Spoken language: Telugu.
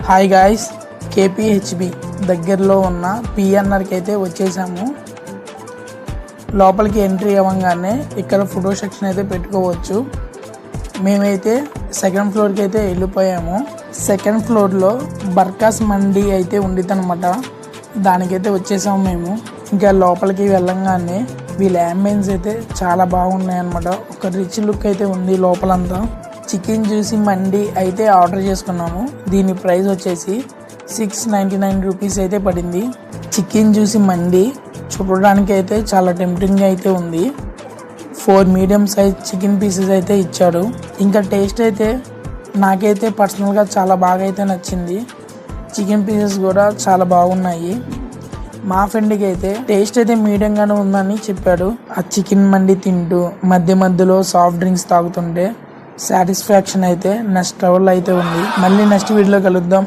హాయ్ గాయ్స్, కేపీహెచ్బి దగ్గరలో ఉన్న పిఎన్ఆర్కి అయితే వచ్చేసాము. లోపలికి ఎంట్రీ అవ్వగానే ఇక్కడ ఫోటో సెక్షన్ అయితే పెట్టుకోవచ్చు. మేమైతే సెకండ్ ఫ్లోర్కి అయితే వెళ్ళిపోయాము. సెకండ్ ఫ్లోర్లో బర్కాస్ మండి అయితే ఉండిద్దనమాట. దానికైతే వచ్చేసాము మేము. ఇంకా లోపలికి వెళ్ళంగానే వీళ్ళ అంబియన్స్ అయితే చాలా బాగున్నాయి అనమాట. ఒక రిచ్ లుక్ అయితే ఉంది లోపలంతా. చికెన్ జ్యూసీ మండి అయితే ఆర్డర్ చేసుకున్నాము. దీని ప్రైస్ వచ్చేసి 699 రూపీస్ అయితే పడింది. చికెన్ జ్యూసీ మండి చూడడానికి అయితే చాలా టెంప్టింగ్గా అయితే ఉంది. 4 మీడియం సైజ్ చికెన్ పీసెస్ అయితే ఇచ్చాడు. ఇంకా టేస్ట్ అయితే నాకైతే పర్సనల్గా చాలా బాగా అయితే నచ్చింది. చికెన్ పీసెస్ కూడా చాలా బాగున్నాయి. మా ఫ్రెండ్కి అయితే టేస్ట్ అయితే మీడియంగానే ఉందని చెప్పాడు. ఆ చికెన్ మండి తింటూ మధ్యలో సాఫ్ట్ డ్రింక్స్ తాగుతుంటే సాటిస్ఫాక్షన్ అయితే నెక్స్ట్ లెవెల్ అయితే ఉంది. మళ్ళీ నెక్స్ట్ వీడియోలో కలుద్దాం.